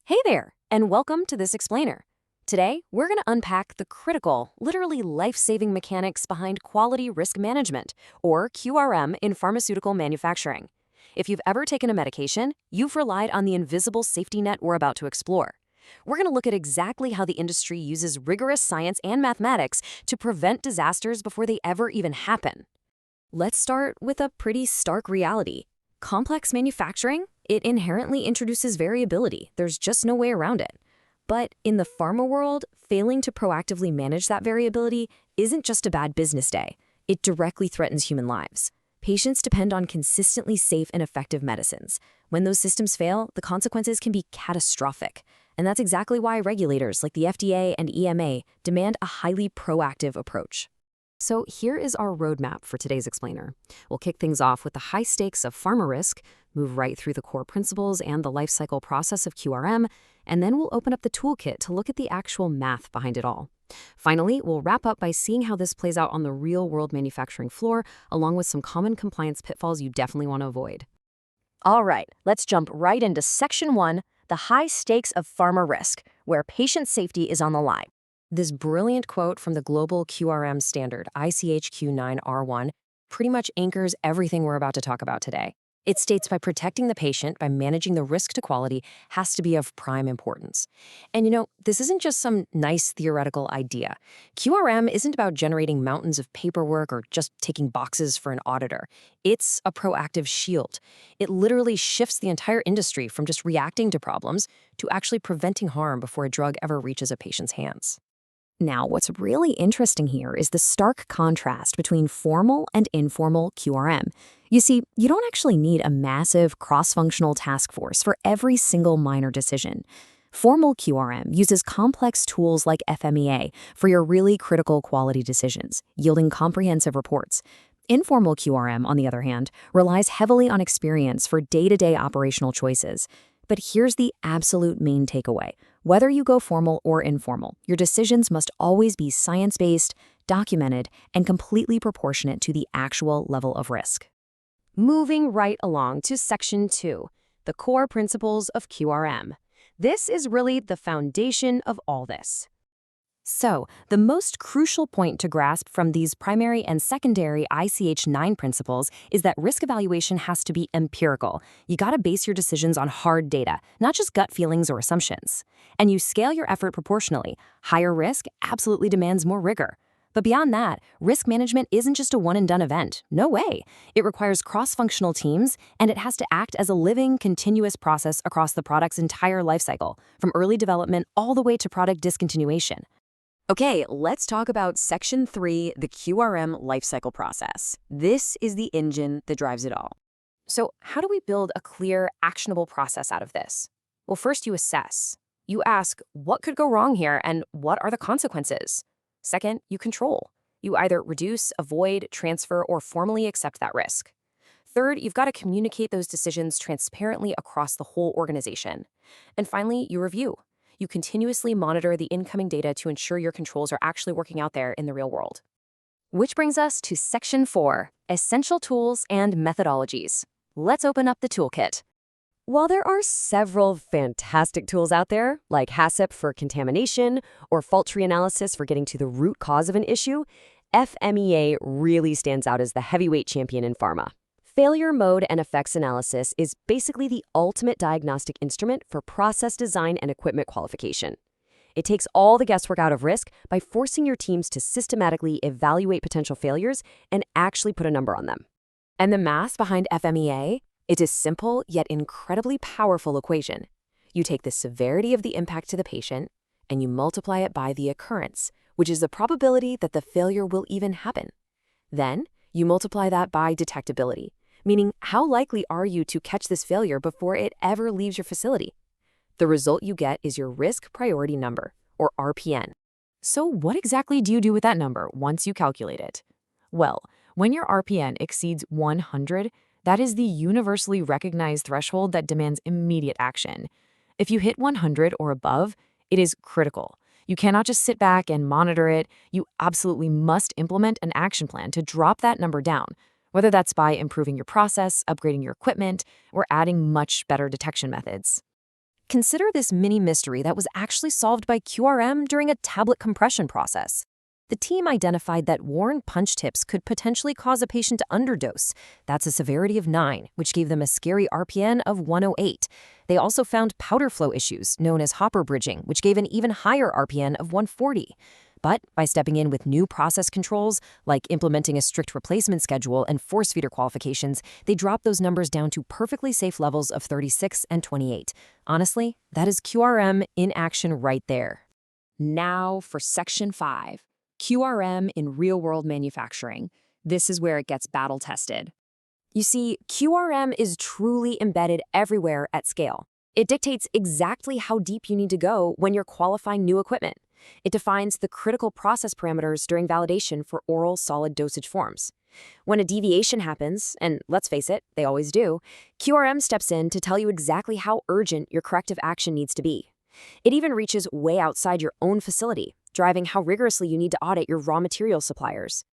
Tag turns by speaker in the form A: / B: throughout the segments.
A: Hey there, and welcome to this explainer. Today, we're going to unpack the critical, literally life-saving mechanics behind quality risk management, or QRM, in pharmaceutical manufacturing. If you've ever taken a medication, you've relied on the invisible safety net we're about to explore. We're going to look at exactly how the industry uses rigorous science and mathematics to prevent disasters before they ever even happen. Let's start with a pretty stark reality. Complex manufacturing, it inherently introduces variability. There's just no way around it. But in the pharma world, failing to proactively manage that variability isn't just a bad business day. It directly threatens human lives. Patients depend on consistently safe and effective medicines. When those systems fail, the consequences can be catastrophic. And that's exactly why regulators like the FDA and EMA demand a highly proactive approach. So here is our roadmap for today's explainer. We'll kick things off with the high stakes of pharma risk, move right through the core principles and the life cycle process of QRM, and then we'll open up the toolkit to look at the actual math behind it all. Finally, we'll wrap up by seeing how this plays out on the real-world manufacturing floor, along with some common compliance pitfalls you definitely want to avoid. All right, let's jump right into Section 1, the high stakes of pharma risk, where patient safety is on the line. This brilliant quote from the global QRM standard, ICH-Q9R1, pretty much anchors everything we're about to talk about today. It states by protecting the patient, by managing the risk to quality, has to be of prime importance. And this isn't just some nice theoretical idea. QRM isn't about generating mountains of paperwork or just taking boxes for an auditor. It's a proactive shield. It literally shifts the entire industry from just reacting to problems to actually preventing harm before a drug ever reaches a patient's hands. Now, what's really interesting here is the stark contrast between formal and informal QRM. You see, you don't actually need a massive cross-functional task force for every single minor decision. Formal QRM uses complex tools like FMEA for your really critical quality decisions, yielding comprehensive reports. Informal QRM, on the other hand, relies heavily on experience for day-to-day operational choices. But here's the absolute main takeaway. Whether you go formal or informal, your decisions must always be science-based, documented, and completely proportionate to the actual level of risk. Moving right along to Section 2, the core principles of QRM. This is really the foundation of all this. So, the most crucial point to grasp from these primary and secondary ICH-9 principles is that risk evaluation has to be empirical. You gotta base your decisions on hard data, not just gut feelings or assumptions. And you scale your effort proportionally. Higher risk absolutely demands more rigor. But beyond that, risk management isn't just a one-and-done event. No way. It requires cross-functional teams, and it has to act as a living, continuous process across the product's entire lifecycle, from early development all the way to product discontinuation. Okay, let's talk about Section 3, the QRM lifecycle process. This is the engine that drives it all. So how do we build a clear, actionable process out of this? Well, first you assess. You ask, what could go wrong here and what are the consequences? Second, you control. You either reduce, avoid, transfer, or formally accept that risk. Third, you've got to communicate those decisions transparently across the whole organization. And finally, you review. You continuously monitor the incoming data to ensure your controls are actually working out there in the real world. Which brings us to Section 4, Essential Tools and Methodologies. Let's open up the toolkit. While there are several fantastic tools out there, like HACCP for contamination or fault tree analysis for getting to the root cause of an issue, FMEA really stands out as the heavyweight champion in pharma. Failure mode and effects analysis is basically the ultimate diagnostic instrument for process design and equipment qualification. It takes all the guesswork out of risk by forcing your teams to systematically evaluate potential failures and actually put a number on them. And the math behind FMEA? It's a simple yet incredibly powerful equation. You take the severity of the impact to the patient and you multiply it by the occurrence, which is the probability that the failure will even happen. Then you multiply that by detectability, meaning how likely are you to catch this failure before it ever leaves your facility? The result you get is your risk priority number, or RPN. So what exactly do you do with that number once you calculate it? Well, when your RPN exceeds 100, that is the universally recognized threshold that demands immediate action. If you hit 100 or above, it is critical. You cannot just sit back and monitor it. You absolutely must implement an action plan to drop that number down, whether that's by improving your process, upgrading your equipment, or adding much better detection methods. Consider this mini mystery that was actually solved by QRM during a tablet compression process. The team identified that worn punch tips could potentially cause a patient to underdose. That's a severity of 9, which gave them a scary RPN of 108. They also found powder flow issues, known as hopper bridging, which gave an even higher RPN of 140. But by stepping in with new process controls, like implementing a strict replacement schedule and force feeder qualifications, they dropped those numbers down to perfectly safe levels of 36 and 28. Honestly, that is QRM in action right there. Now for Section 5, QRM in real-world manufacturing. This is where it gets battle-tested. You see, QRM is truly embedded everywhere at scale. It dictates exactly how deep you need to go when you're qualifying new equipment. It defines the critical process parameters during validation for oral solid dosage forms. When a deviation happens, and let's face it, they always do, QRM steps in to tell you exactly how urgent your corrective action needs to be. It even reaches way outside your own facility, driving how rigorously you need to audit your raw material suppliers.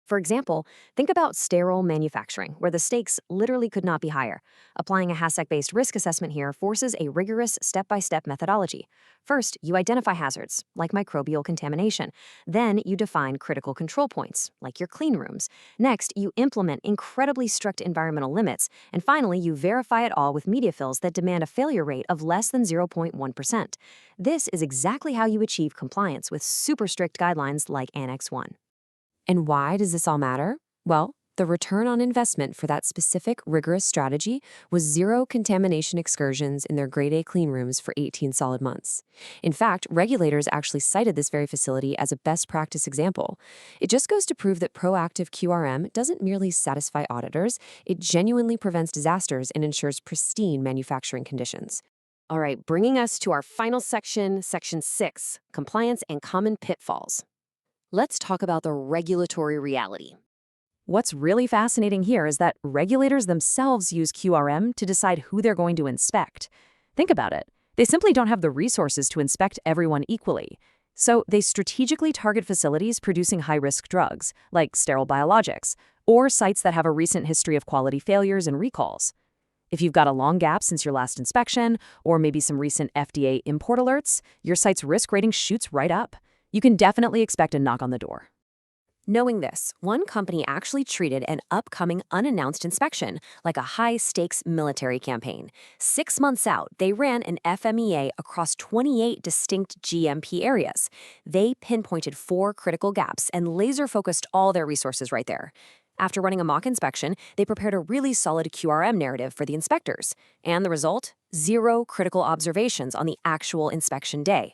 A: For example, think about sterile manufacturing, where the stakes literally could not be higher. Applying a HACCP-based risk assessment here forces a rigorous step-by-step methodology. First, you identify hazards, like microbial contamination. Then, you define critical control points, like your clean rooms. Next, you implement incredibly strict environmental limits. And finally, you verify it all with media fills that demand a failure rate of less than 0.1%. This is exactly how you achieve compliance with super strict guidelines like Annex 1. And why does this all matter? Well, the return on investment for that specific rigorous strategy was 0 contamination excursions in their Grade A clean rooms for 18 solid months. In fact, regulators actually cited this very facility as a best practice example. It just goes to prove that proactive QRM doesn't merely satisfy auditors, it genuinely prevents disasters and ensures pristine manufacturing conditions. All right, bringing us to our final section, Section 6, Compliance and Common Pitfalls. Let's talk about the regulatory reality. What's really fascinating here is that regulators themselves use QRM to decide who they're going to inspect. Think about it. They simply don't have the resources to inspect everyone equally. So they strategically target facilities producing high-risk drugs, like sterile biologics, or sites that have a recent history of quality failures and recalls. If you've got a long gap since your last inspection, or maybe some recent FDA import alerts, your site's risk rating shoots right up. You can definitely expect a knock on the door. Knowing this, one company actually treated an upcoming unannounced inspection like a high-stakes military campaign. 6 months out, they ran an FMEA across 28 distinct GMP areas. They pinpointed 4 critical gaps and laser-focused all their resources right there. After running a mock inspection, they prepared a really solid QRM narrative for the inspectors. And the result? 0 critical observations on the actual inspection day.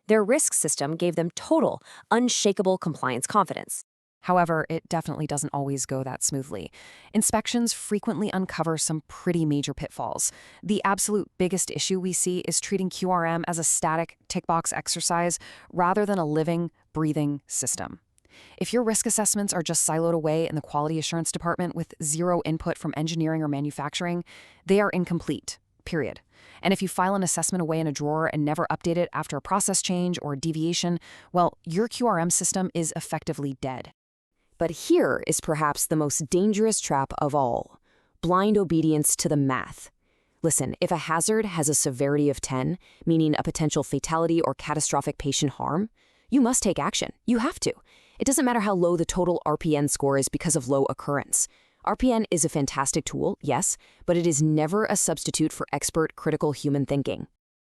A: Their risk system gave them total, unshakable compliance confidence.
B: However, it definitely doesn't always go that smoothly. Inspections frequently uncover some pretty major pitfalls. The absolute biggest issue we see is treating QRM as a static tick-box exercise rather than a living, breathing system. If your risk assessments are just siloed away in the quality assurance department with 0 input from engineering or manufacturing, they are incomplete, period. And if you file an assessment away in a drawer and never update it after a process change or a deviation, well, your QRM system is effectively dead.
A: But here is perhaps the most dangerous trap of all: blind obedience to the math. Listen, if a hazard has a severity of 10, meaning a potential fatality or catastrophic patient harm, you must take action. You have to. It doesn't matter how low the total RPN score is because of low occurrence. RPN is a fantastic tool, yes, but it is never a substitute for expert critical human thinking.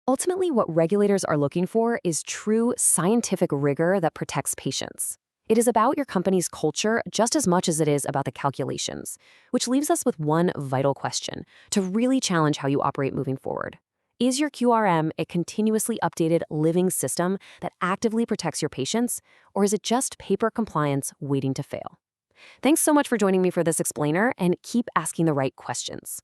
A: Ultimately, what regulators are looking for is true scientific rigor that protects patients. It is about your company's culture just as much as it is about the calculations, which leaves us with one vital question to really challenge how you operate moving forward. Is your QRM a continuously updated living system that actively protects your patients, or is it just paper compliance waiting to fail? Thanks so much for joining me for this explainer, and keep asking the right questions.